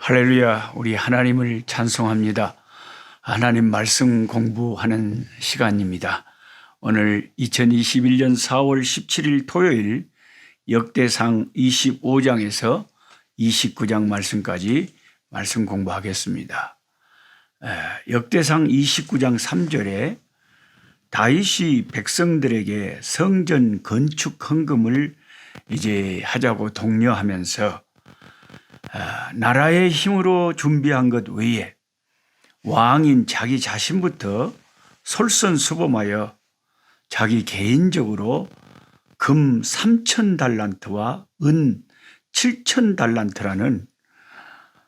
할렐루야, 우리 하나님을 찬송합니다. 하나님 말씀 공부하는 시간입니다. 오늘 2021년 4월 17일 토요일 역대상 25장에서 29장 말씀까지 말씀 공부하겠습니다. 역대상 29장 3절에 다윗이 백성들에게 성전 건축 헌금을 이제 하자고 독려하면서 나라의 힘으로 준비한 것 외에 왕인 자기 자신부터 솔선수범하여 자기 개인적으로 금 3,000달란트와 은 7,000달란트라는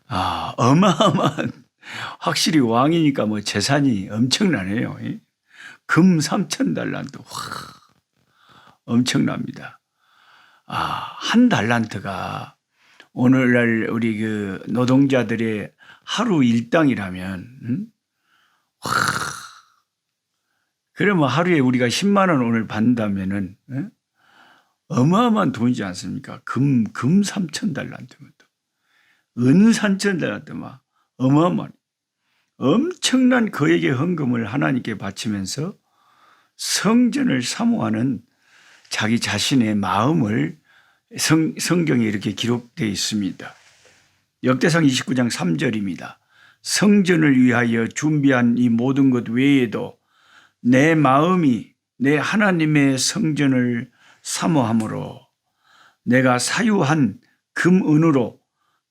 어마어마한, 확실히 왕이니까 뭐 재산이 엄청나네요. 금 3,000달란트, 엄청납니다. 한 달란트가 오늘날 우리 그 노동자들의 하루 일당이라면, 그러면 하루에 우리가 10만 원 오늘 받는다면은, 어마어마한 돈이지 않습니까? 금 3,000달란트, 은 3,000달란트, 막 어마어마한, 엄청난 거액의 헌금을 하나님께 바치면서 성전을 사모하는 자기 자신의 마음을 성경에 이렇게 기록되어 있습니다. 역대상 29장 3절입니다. 성전을 위하여 준비한 이 모든 것 외에도 내 마음이 내 하나님의 성전을 사모함으로 내가 사유한 금은으로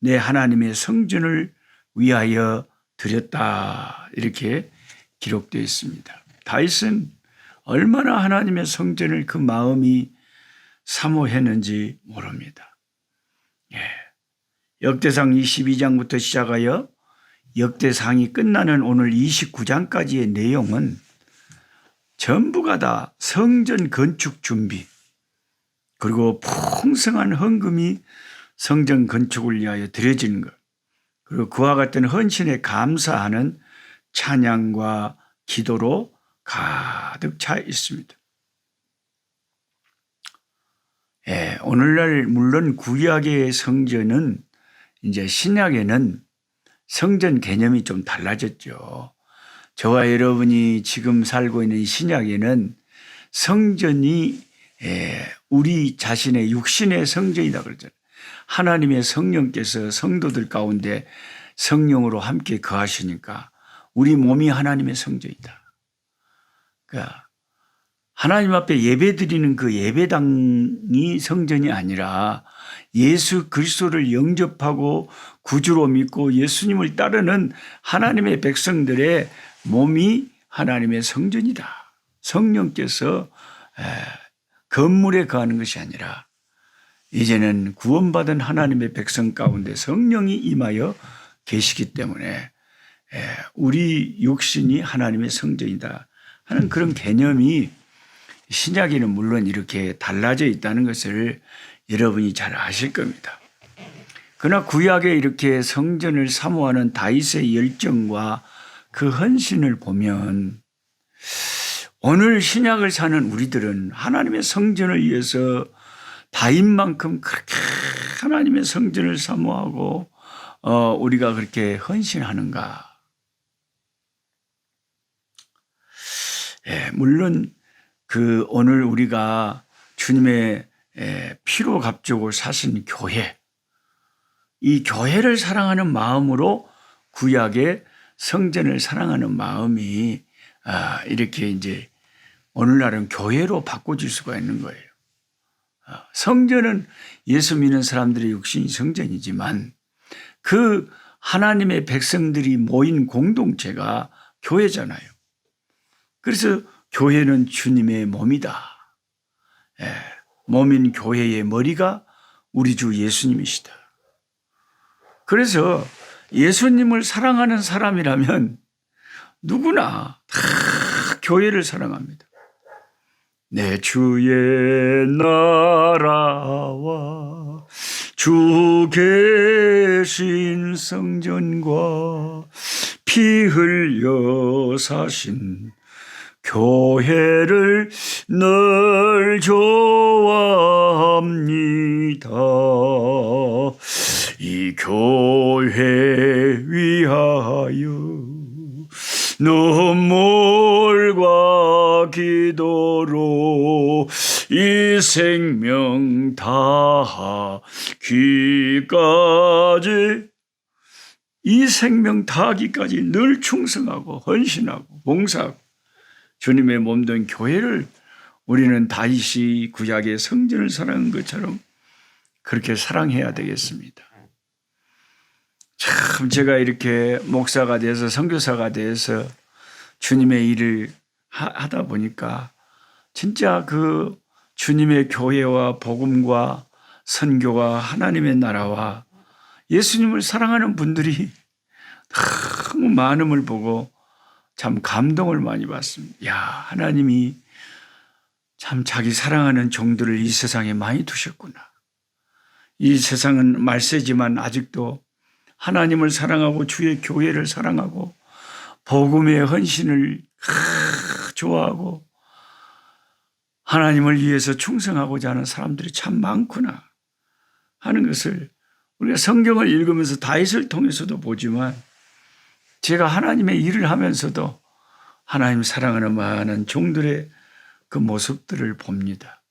내 하나님의 성전을 위하여 드렸다. 이렇게 기록되어 있습니다. 다윗은 얼마나 하나님의 성전을 그 마음이 사모했는지 모릅니다. 역대상 22장부터 시작하여 역대상이 끝나는 오늘 29장까지의 내용은 전부가 다 성전 건축 준비, 그리고 풍성한 헌금이 성전 건축을 위하여 드려지는 것, 그리고 그와 같은 헌신에 감사하는 찬양과 기도로 가득 차 있습니다. 오늘날 물론 구약의 성전은 이제 신약에는 성전 개념이 좀 달라졌죠. 저와 여러분이 지금 살고 있는 신약에는 성전이 우리 자신의 육신의 성전이다 그러잖아요. 하나님의 성령께서 성도들 가운데 성령으로 함께 거하시니까 우리 몸이 하나님의 성전이다. 그러니까 하나님 앞에 예배드리는 그 예배당이 성전이 아니라 예수 그리스도를 영접하고 구주로 믿고 예수님을 따르는 하나님의 백성들의 몸이 하나님의 성전이다. 성령께서 건물에 거하는 것이 아니라 이제는 구원받은 하나님의 백성 가운데 성령이 임하여 계시기 때문에 우리 육신이 하나님의 성전이다 하는 그런 개념이 신약에는 물론 이렇게 달라져 있다는 것을 여러분이 잘 아실 겁니다. 그러나 구약에 이렇게 성전을 사모하는 다윗의 열정과 그 헌신을 보면 오늘 신약을 사는 우리들은 하나님의 성전을 위해서 다윗만큼 그렇게 하나님의 성전을 사모하고 우리가 그렇게 헌신하는가? 물론 그 오늘 우리가 주님의 피로 값주고 사신 교회, 이 교회를 사랑하는 마음으로 구약의 성전을 사랑하는 마음이 이렇게 이제 오늘날은 교회로 바꿔질 수가 있는 거예요. 성전은 예수 믿는 사람들의 육신이 성전이지만 그 하나님의 백성들이 모인 공동체가 교회잖아요. 그래서 교회는 주님의 몸이다. 몸인 교회의 머리가 우리 주 예수님이시다. 그래서 예수님을 사랑하는 사람이라면 누구나 다 교회를 사랑합니다. 내 주의 나라와 주 계신 성전과 피 흘려 사신 교회를 늘 좋아합니다. 이 교회 이 생명 다하기까지, 이 생명 다하기까지 늘 충성하고 헌신하고 봉사하고 주님의 몸된 교회를 우리는 다윗이 구약의 성전을 사랑한 것처럼 그렇게 사랑해야 되겠습니다. 참 제가 이렇게 목사가 돼서 선교사가 돼서 주님의 일을 하다 보니까 진짜 그 주님의 교회와 복음과 선교와 하나님의 나라와 예수님을 사랑하는 분들이 너무 많음을 보고 참 감동을 많이 받습니다. 야, 하나님이 참 자기 사랑하는 종들을 이 세상에 많이 두셨구나. 이 세상은 말세지만 아직도 하나님을 사랑하고 주의 교회를 사랑하고 복음의 헌신을 좋아하고 하나님을 위해서 충성하고자 하는 사람들이 참 많구나 하는 것을 우리가 성경을 읽으면서 다윗을 통해서도 보지만 제가 하나님의 일을 하면서도 하나님 사랑하는 많은 종들의 그 모습들을 봅니다.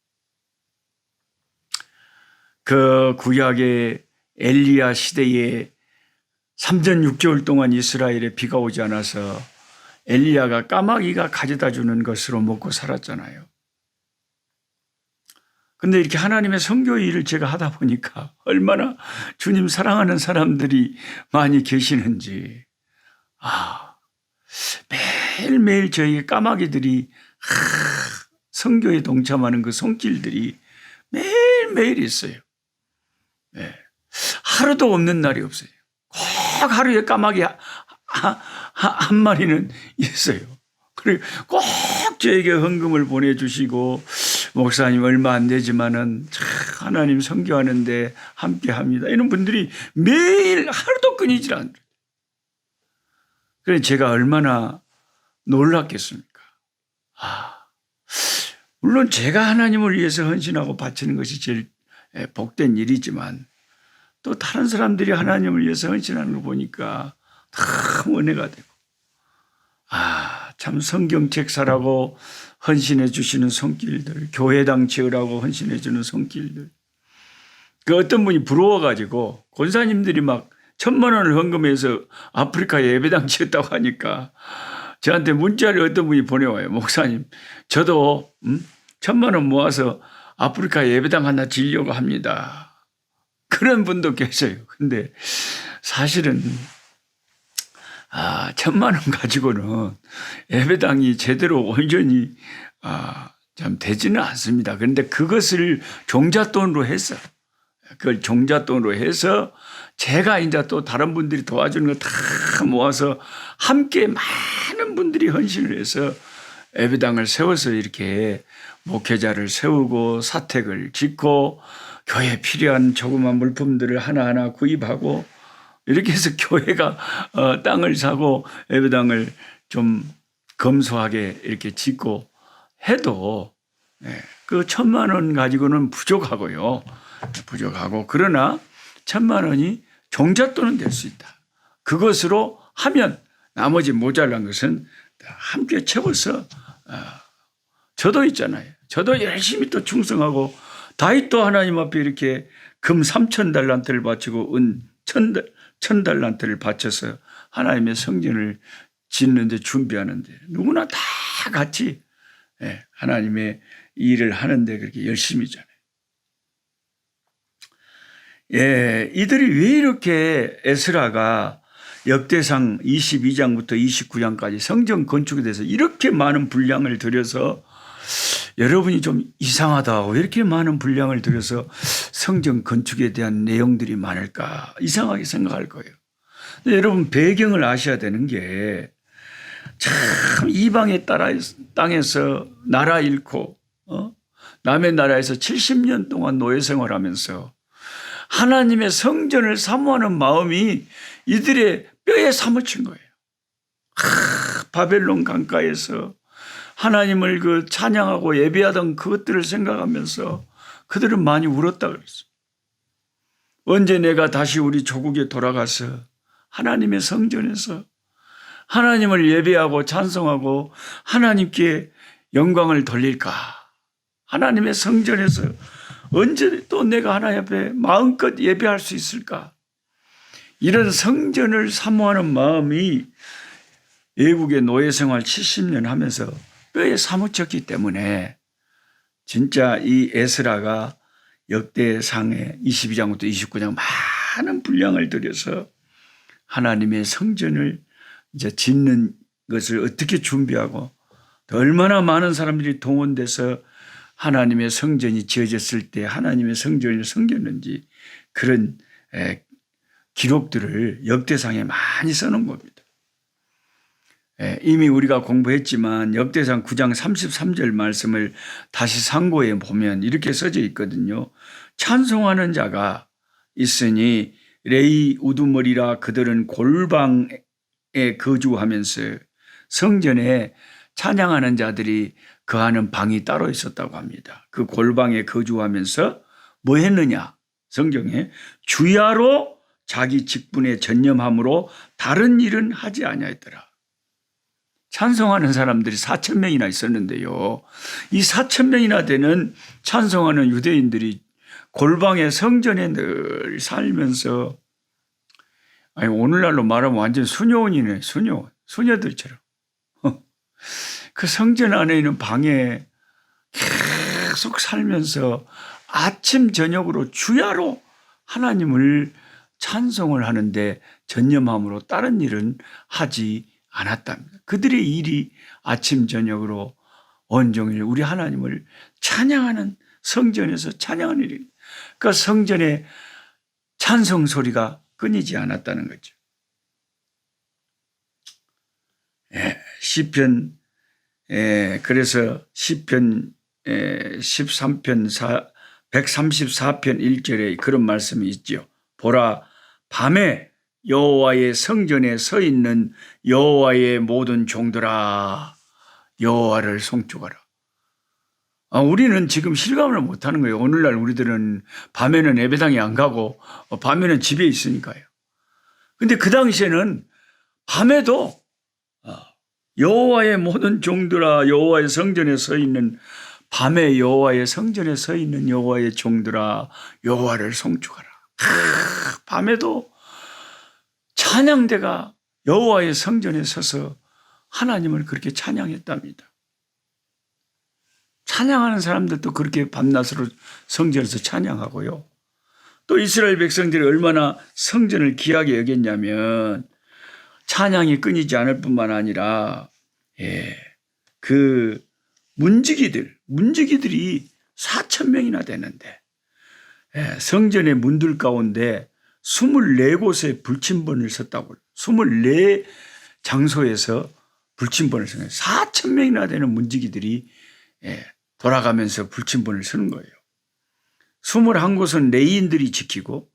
그 구약의 엘리야 시대에 3년 6개월 동안 이스라엘에 비가 오지 않아서 엘리야가 까마귀가 가져다 주는 것으로 먹고 살았잖아요. 근데 이렇게 하나님의 선교 일을 제가 하다 보니까 얼마나 주님 사랑하는 사람들이 많이 계시는지, 매일매일 저희 까마귀들이 선교에 동참하는 그 손길들이 매일매일 있어요. 네. 하루도 없는 날이 없어요. 꼭 하루에 까마귀 한 마리는 있어요. 그리고 꼭 저에게 헌금을 보내주시고, 목사님 얼마 안 되지만은 하나님 선교하는데 함께 합니다. 이런 분들이 매일 하루도 끊이질 않아요. 그래서 제가 얼마나 놀랐겠습니까? 물론 제가 하나님을 위해서 헌신하고 바치는 것이 제일 복된 일이지만 또 다른 사람들이 하나님을 위해서 헌신하는 거 보니까 참 은혜가 되고, 참 성경책 사라고 헌신해 주시는 손길들, 교회당 지으라고 헌신해 주는 손길들. 그 어떤 분이 부러워가지고 권사님들이 막 1,000만 원을 헌금해서 아프리카 예배당 지었다고 하니까 저한테 문자를 어떤 분이 보내와요. 목사님, 저도 1,000만 원 모아서 아프리카 예배당 하나 지으려고 합니다. 그런 분도 계세요. 근데 사실은 1,000만 원 가지고는 예배당이 제대로 온전히 참 되지는 않습니다. 그런데 그것을 종잣돈으로 해서, 그걸 종잣돈으로 해서 제가 이제 또 다른 분들이 도와주는 거 다 모아서 함께 많은 분들이 헌신을 해서 예배당을 세워서 이렇게 목회자를 세우고 사택을 짓고 교회에 필요한 조그만 물품들을 하나하나 구입하고 이렇게 해서 교회가 땅을 사고 예배당을 좀 검소하게 이렇게 짓고 해도 그 1,000만 원 가지고는 부족하고요. 부족하고, 그러나 1,000만 원이 종잣돈은 될 수 있다. 그것으로 하면 나머지 모자란 것은 함께 채워서, 저도 있잖아요. 저도 열심히 또 충성하고 다윗도 하나님 앞에 이렇게 금 3,000달란트를 바치고 은 1,000달란트를 바쳐서 하나님의 성전을 짓는데 준비하는데 누구나 다 같이 하나님의 일을 하는데 그렇게 열심히잖아요. 이들이 왜 이렇게 에스라가 역대상 22장부터 29장까지 성전 건축에 대해서 이렇게 많은 분량을 들여서, 여러분이 좀 이상하다, 왜 이렇게 많은 분량을 들여서 성전 건축에 대한 내용들이 많을까 이상하게 생각할 거예요. 근데 여러분 배경을 아셔야 되는 게, 참 이방의 땅에서 나라 잃고 남의 나라에서 70년 동안 노예 생활하면서 하나님의 성전을 사모하는 마음이 이들의 뼈에 사무친 거예요. 바벨론 강가에서 하나님을 그 찬양하고 예배하던 그것들을 생각하면서 그들은 많이 울었다 그랬어요. 언제 내가 다시 우리 조국에 돌아가서 하나님의 성전에서 하나님을 예배하고 찬송하고 하나님께 영광을 돌릴까? 하나님의 성전에서 언제 또 내가 하나님 앞에 마음껏 예배할 수 있을까? 이런 성전을 사모하는 마음이 외국의 노예 생활 70년 하면서 뼈에 사무쳤기 때문에 진짜 이 에스라가 역대상의 22장부터 29장 많은 분량을 들여서 하나님의 성전을 이제 짓는 것을 어떻게 준비하고 또 얼마나 많은 사람들이 동원돼서 하나님의 성전이 지어졌을 때 하나님의 성전이 생겼는지 그런 기록들을 역대상에 많이 써놓은 겁니다. 이미 우리가 공부했지만 역대상 9장 33절 말씀을 다시 상고해 보면 이렇게 써져 있거든요. 찬송하는 자가 있으니 레위 우두머리라 그들은 골방에 거주하면서 성전에 찬양하는 자들이 거하는 방이 따로 있었다고 합니다. 그 골방에 거주하면서 뭐 했느냐? 성경에 주야로 자기 직분에 전념함으로 다른 일은 하지 아니하였더라. 찬송하는 사람들이 4,000명이나 있었는데요. 이 4,000명이나 되는 찬송하는 유대인들이 골방의 성전에 늘 살면서 아니 오늘날로 말하면 완전 수녀원이네. 수녀들처럼. 그 성전 안에 있는 방에 계속 살면서 아침 저녁으로 주야로 하나님을 찬송을 하는데 전념함으로 다른 일은 하지 않았답니다. 그들의 일이 아침 저녁으로 온종일 우리 하나님을 찬양하는 성전에서 찬양하는 일입니다. 그러니까 성전의 찬송 소리가 끊이지 않았다는 거죠. 시편 그래서 시편 13편 134편 1절에 그런 말씀이 있죠. 보라 밤에 여호와의 성전에 서 있는 여호와의 모든 종들아 여호와를 송축하라. 우리는 지금 실감을 못하는 거예요. 오늘날 우리들은 밤에는 예배당에 안 가고 밤에는 집에 있으니까요. 근데 그 당시에는 밤에도 여호와의 모든 종들아 여호와의 성전에 서 있는 밤에 여호와의 성전에 서 있는 여호와의 종들아 여호와를 송축하라. 밤에도 찬양대가 여호와의 성전에 서서 하나님을 그렇게 찬양했답니다. 찬양하는 사람들도 그렇게 밤낮으로 성전에서 찬양하고요. 또 이스라엘 백성들이 얼마나 성전을 귀하게 여겼냐면 찬양이 끊이지 않을 뿐만 아니라 그 문지기들이 4,000명이나 되는데 성전의 문들 가운데 24곳에 불침번을 섰다고 24장소에서 불침번을 섰어요. 4,000명이나 되는 문지기들이 돌아가면서 불침번을 서는 거예요. 21곳은 레위인들이 지키고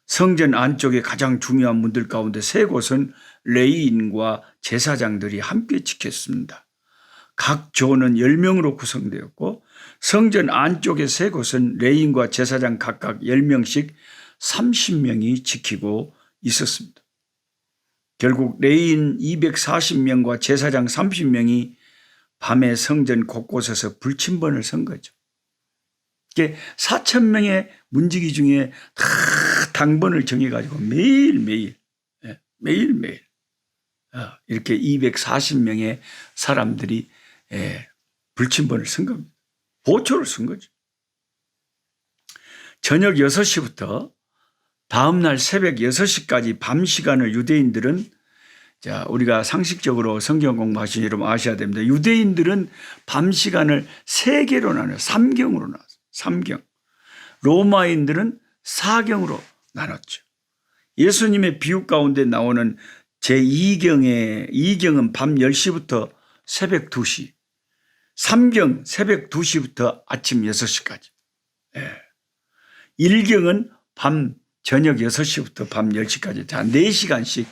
성전 안쪽에 가장 중요한 문들 가운데 3곳은 레위인과 제사장들이 함께 지켰습니다. 각 조는 10명으로 구성되었고 성전 안쪽의 3곳은 레위인과 제사장 각각 10명씩 30명이 지키고 있었습니다. 결국 레위인 240명과 제사장 30명이 밤에 성전 곳곳에서 불침번을 선 거죠. 4,000명의 문지기 중에 다 당번을 정해가지고 매일매일 이렇게 240명의 사람들이 불침번을 쓴 겁니다. 보초를 쓴 거죠. 저녁 6시부터 다음날 새벽 6시까지 밤 시간을 유대인들은 우리가 상식적으로 성경 공부하신 여러분 아셔야 됩니다. 유대인들은 밤 시간을 3개로 나눠요. 3경으로 나눴어요. 3경. 로마인들은 4경으로 나눴죠. 예수님의 비유 가운데 나오는 제2경은 밤 10시부터 새벽 2시. 3경 새벽 2시부터 아침 6시까지. 1경은 저녁 6시부터 밤 10시까지. 자, 4시간씩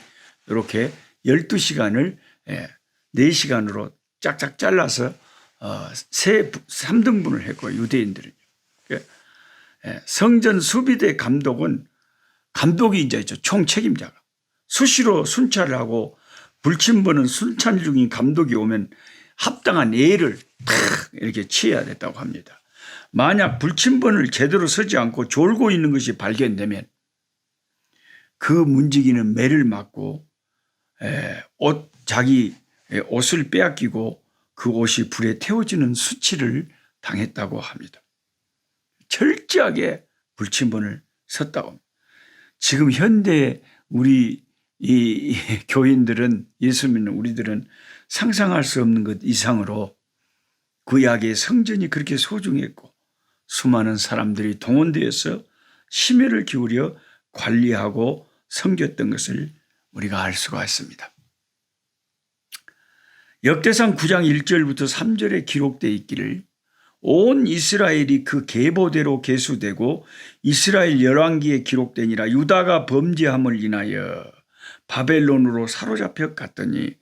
이렇게 12시간을 4시간으로 짝짝 잘라서 3등분을 했고 유대인들은. 성전 수비대 감독이 이제 있죠. 총 책임자가. 수시로 순찰을 하고 불침번은 순찰 중인 감독이 오면 합당한 예를 탁 이렇게 취해야 됐다고 합니다. 만약 불침번을 제대로 서지 않고 졸고 있는 것이 발견되면 그 문지기는 매를 맞고 자기 옷을 빼앗기고 그 옷이 불에 태워지는 수치를 당했다고 합니다. 철저하게 불침번을 섰다고 합니다. 지금 현대 우리 이 교인들은, 예수 믿는 우리들은 상상할 수 없는 것 이상으로 구약의 성전이 그렇게 소중했고 수많은 사람들이 동원되어서 심혈을 기울여 관리하고 섬겼던 것을 우리가 알 수가 있습니다. 역대상 9장 1절부터 3절에 기록되어 있기를 온 이스라엘이 그 계보대로 계수되고 이스라엘 열왕기에 기록되니라. 유다가 범죄함을 인하여 바벨론으로 사로잡혀 갔더니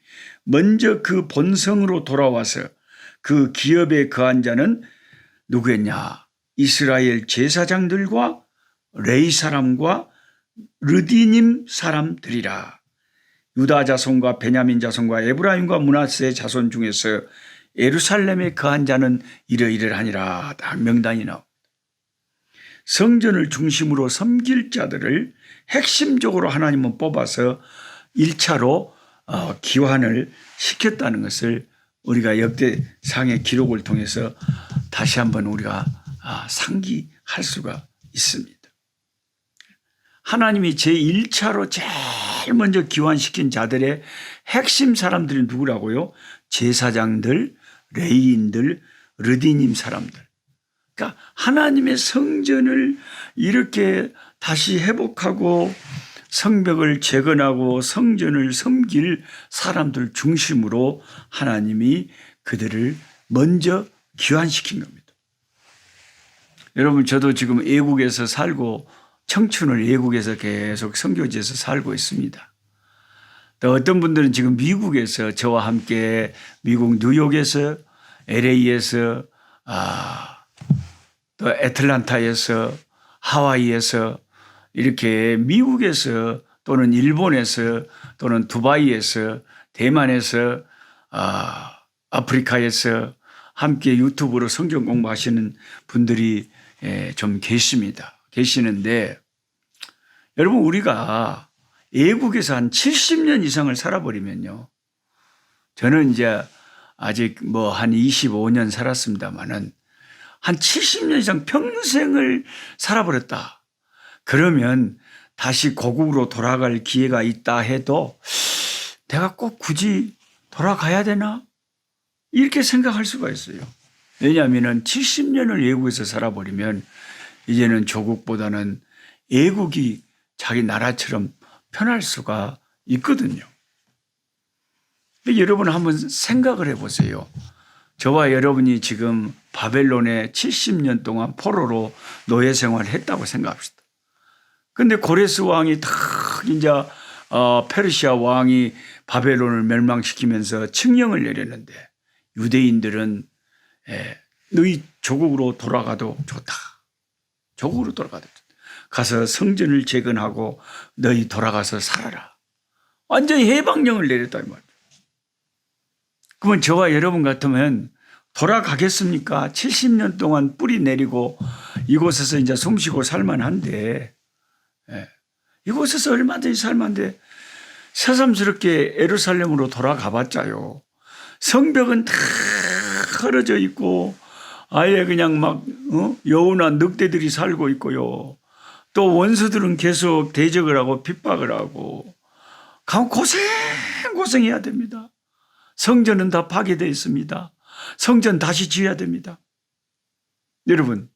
먼저 그 본성으로 돌아와서 그 기업에 거한 자는 누구였냐? 이스라엘 제사장들과 레위 사람과 르디님 사람들이라. 유다 자손과 베냐민 자손과 에브라임과 므낫세 자손 중에서 예루살렘에 거한 자는 이러이러하니라. 딱 명단이 나옵니다. 성전을 중심으로 섬길 자들을 핵심적으로 하나님은 뽑아서 1차로 기환을 시켰다는 것을 우리가 역대상의 기록을 통해서 다시 한번 우리가 상기할 수가 있습니다. 하나님이 제1차로 제일 먼저 기환시킨 자들의 핵심 사람들이 누구라고요? 제사장들, 레위인들, 르디님 사람들. 그러니까 하나님의 성전을 이렇게 다시 회복하고 성벽을 재건하고 성전을 섬길 사람들 중심으로 하나님이 그들을 먼저 귀환시킨 겁니다. 여러분, 저도 지금 외국에서 살고 청춘을 외국에서 계속 선교지에서 살고 있습니다. 또 어떤 분들은 지금 미국에서 저와 함께 미국 뉴욕에서 LA에서 또 애틀란타에서 하와이에서 이렇게 미국에서 또는 일본에서 또는 두바이에서 대만에서 아프리카에서 함께 유튜브로 성경 공부하시는 분들이 좀 계시는데 여러분, 우리가 외국에서 한 70년 이상을 살아버리면요. 저는 이제 아직 한 25년 살았습니다만은 한 70년 이상 평생을 살아버렸다. 그러면 다시 고국으로 돌아갈 기회가 있다 해도 내가 꼭 굳이 돌아가야 되나? 이렇게 생각할 수가 있어요. 왜냐하면 70년을 외국에서 살아버리면 이제는 조국보다는 외국이 자기 나라처럼 편할 수가 있거든요. 여러분 한번 생각을 해보세요. 저와 여러분이 지금 바벨론에 70년 동안 포로로 노예 생활을 했다고 생각합시다. 근데 고레스 왕이 딱 이제 페르시아 왕이 바벨론을 멸망시키면서 칙령을 내렸는데 유대인들은 너희 조국으로 돌아가도 좋다. 조국으로 돌아가도 좋다. 가서 성전을 재건하고 너희 돌아가서 살아라. 완전히 해방령을 내렸다 이 말이에요. 그러면 저와 여러분 같으면 돌아가겠습니까? 70년 동안 뿌리 내리고 이곳에서 이제 숨쉬고 살만한데 이곳에서 얼마든지 살만한데 새삼스럽게 예루살렘으로 돌아가 봤자요. 성벽은 다 헐어져 있고 아예 그냥 막 여우나 늑대들이 살고 있고요. 또 원수들은 계속 대적을 하고 핍박을 하고 고생해야 됩니다. 성전은 다 파괴되어 있습니다. 성전 다시 지어야 됩니다. 여러분,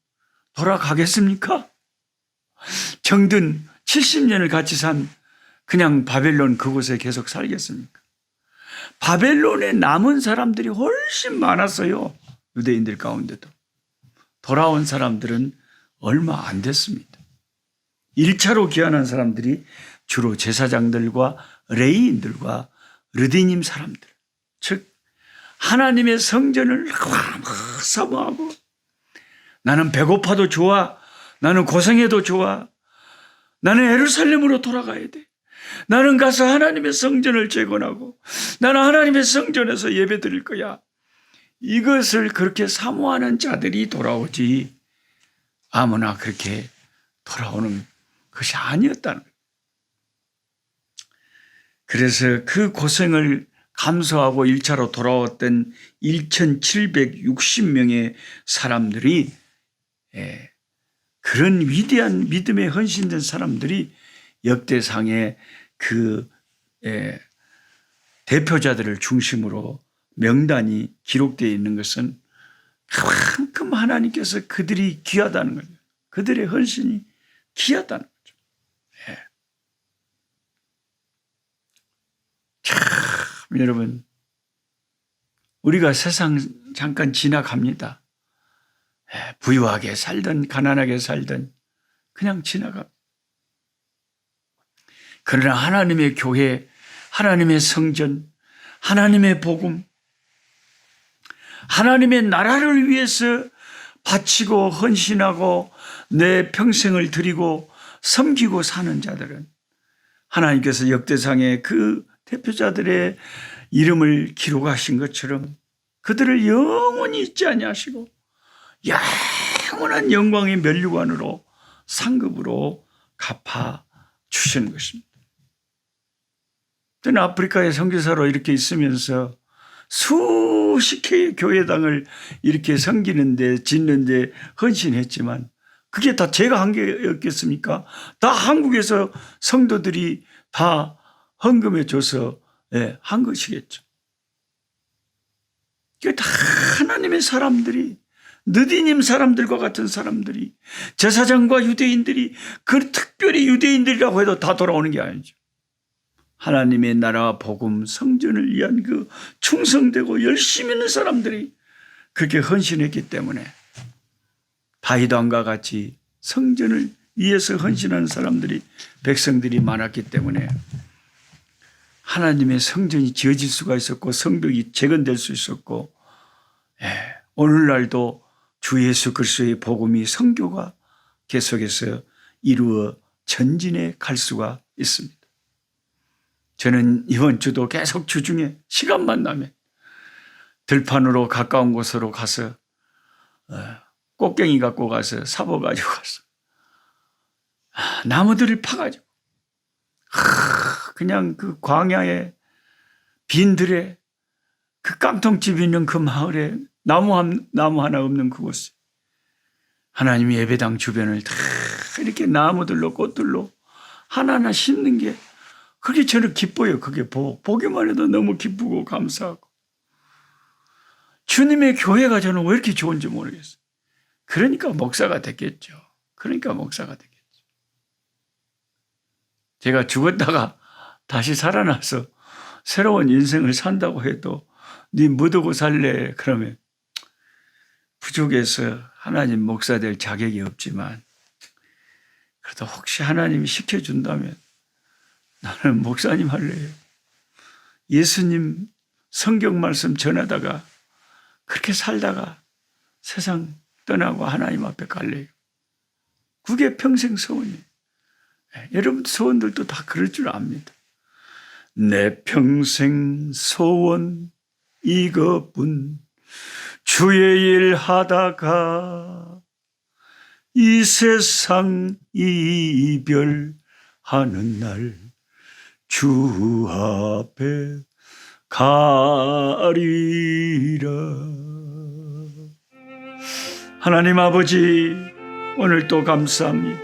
돌아가겠습니까? 정든 70년을 같이 산 그냥 바벨론 그곳에 계속 살겠습니까? 바벨론에 남은 사람들이 훨씬 많았어요. 유대인들 가운데도. 돌아온 사람들은 얼마 안 됐습니다. 1차로 귀환한 사람들이 주로 제사장들과 레위인들과 르디님 사람들, 즉 하나님의 성전을 사모하고 나는 배고파도 좋아, 나는 고생해도 좋아, 나는 예루살렘으로 돌아가야 돼, 나는 가서 하나님의 성전을 재건하고 나는 하나님의 성전에서 예배 드릴 거야, 이것을 그렇게 사모하는 자들이 돌아오지 아무나 그렇게 돌아오는 것이 아니었다는 거예요. 그래서 그 고생을 감수하고 1차로 돌아왔던 1760명의 사람들이, 그런 위대한 믿음에 헌신된 사람들이 역대상의 그 대표자들을 중심으로 명단이 기록되어 있는 것은 그만큼 하나님께서 그들이 귀하다는 거예요. 그들의 헌신이 귀하다는 거죠. 참 여러분, 우리가 세상 잠깐 지나갑니다. 부유하게 살든 가난하게 살든 그냥 지나갑니다. 그러나 하나님의 교회, 하나님의 성전, 하나님의 복음, 하나님의 나라를 위해서 바치고 헌신하고 내 평생을 드리고 섬기고 사는 자들은 하나님께서 역대상의 그 대표자들의 이름을 기록하신 것처럼 그들을 영원히 잊지 아니하시고 영원한 영광의 면류관으로 상급으로 갚아 주시는 것입니다. 저는 아프리카의 선교사로 이렇게 있으면서 수십 개의 교회당을 이렇게 섬기는데 짓는데 헌신했지만 그게 다 제가 한 게였겠습니까? 다 한국에서 성도들이 다 헌금해 줘서 한 것이겠죠. 이게 다 하나님의 사람들이, 느디님 사람들과 같은 사람들이, 제사장과 유대인들이, 그 특별히 유대인들이라고 해도 다 돌아오는 게 아니죠. 하나님의 나라 복음 성전을 위한 그 충성되고 열심히 있는 사람들이 그렇게 헌신했기 때문에 다윗 왕과 같이 성전을 위해서 헌신하는 사람들이, 백성들이 많았기 때문에 하나님의 성전이 지어질 수가 있었고 성벽이 재건될 수 있었고, 오늘날도 주 예수 그리스도의 복음이 선교가 계속해서 이루어 전진해 갈 수가 있습니다. 저는 이번 주도 계속 주중에 시간만 나면 들판으로 가까운 곳으로 가서 꽃갱이 갖고 가서 사보 가지고 가서 나무들을 파가지고 그냥 그 광야에 빈들에 그 깡통집 있는 그 마을에 나무 하나 없는 그곳에 하나님의 예배당 주변을 다 이렇게 나무들로 꽃들로 하나하나 심는 게 그게 저는 기뻐요. 그게 보기만 해도 너무 기쁘고 감사하고. 주님의 교회가 저는 왜 이렇게 좋은지 모르겠어요. 그러니까 목사가 됐겠죠. 제가 죽었다가 다시 살아나서 새로운 인생을 산다고 해도 네 묻고 살래 그러면 부족해서 하나님 목사 될 자격이 없지만 그래도 혹시 하나님이 시켜준다면 나는 목사님 할래요. 예수님 성경 말씀 전하다가 그렇게 살다가 세상 떠나고 하나님 앞에 갈래요. 그게 평생 소원이에요. 여러분 소원들도 다 그럴 줄 압니다. 내 평생 소원 이것뿐 주의 일 하다가 이 세상 이별하는 날 주 앞에 가리라. 하나님 아버지, 오늘 또 감사합니다.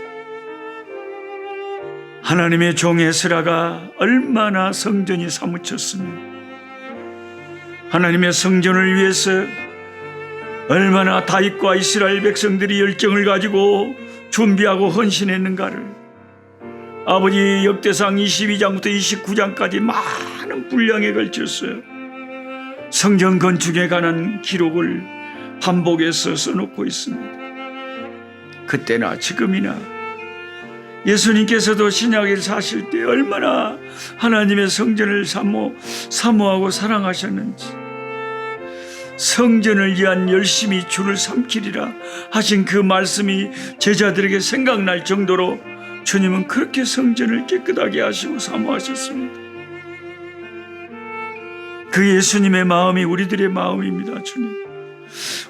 하나님의 종 에스라가 얼마나 성전이 사무쳤으며 하나님의 성전을 위해서 얼마나 다윗과 이스라엘 백성들이 열정을 가지고 준비하고 헌신했는가를 아버지 역대상 22장부터 29장까지 많은 분량에 걸쳐서 성전 건축에 관한 기록을 반복해서 써놓고 있습니다. 그때나 지금이나 예수님께서도 신약을 사실 때 얼마나 하나님의 성전을 사모하고 사랑하셨는지, 성전을 위한 열심히 주를 삼키리라 하신 그 말씀이 제자들에게 생각날 정도로 주님은 그렇게 성전을 깨끗하게 하시고 사모하셨습니다. 그 예수님의 마음이 우리들의 마음입니다. 주님,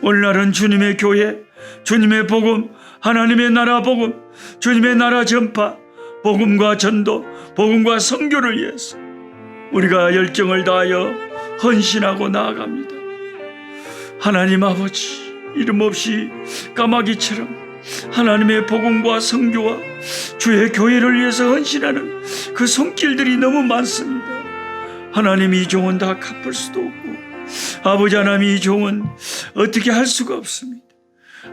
오늘날은 주님의 교회, 주님의 복음, 하나님의 나라 복음, 주님의 나라 전파, 복음과 전도, 복음과 선교를 위해서 우리가 열정을 다하여 헌신하고 나아갑니다. 하나님 아버지, 이름 없이 까마귀처럼 하나님의 복음과 선교와 주의 교회를 위해서 헌신하는 그 손길들이 너무 많습니다. 하나님, 이 종은 다 갚을 수도 없고, 아버지 하나님, 이 종은 어떻게 할 수가 없습니다.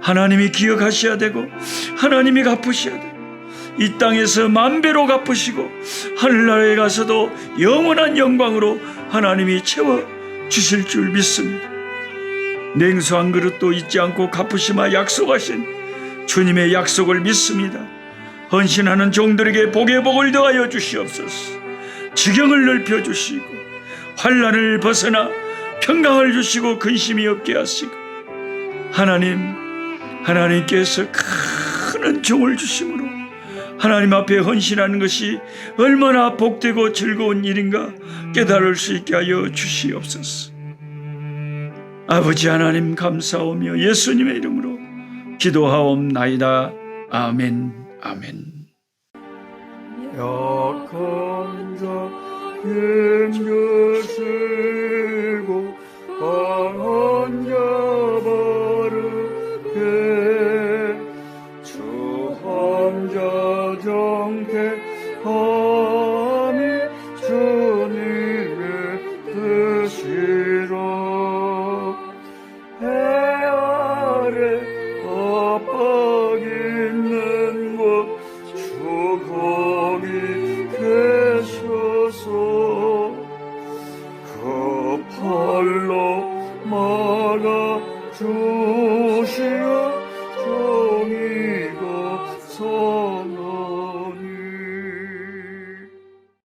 하나님이 기억하셔야 되고, 하나님이 갚으셔야 되고, 이 땅에서 만배로 갚으시고 하늘나라에 가서도 영원한 영광으로 하나님이 채워 주실 줄 믿습니다. 냉수 한 그릇도 잊지 않고 갚으시마 약속하신 주님의 약속을 믿습니다. 헌신하는 종들에게 복의 복을 더하여 주시옵소서. 지경을 넓혀 주시고 환난을 벗어나 평강을 주시고 근심이 없게 하시고, 하나님께서 큰 은총을 주심으로 하나님 앞에 헌신하는 것이 얼마나 복되고 즐거운 일인가 깨달을 수 있게 하여 주시옵소서. 아버지 하나님, 감사하며 예수님의 이름으로 기도하옵나이다. 아멘. 아멘. 약한 자 힘주시고 강한 자 바르게 주 함자 정택함이 주님의 뜻이라. 해 아래 압박 있는 곳 주 거기 계셔서 그 팔로 막아 주시옵소서.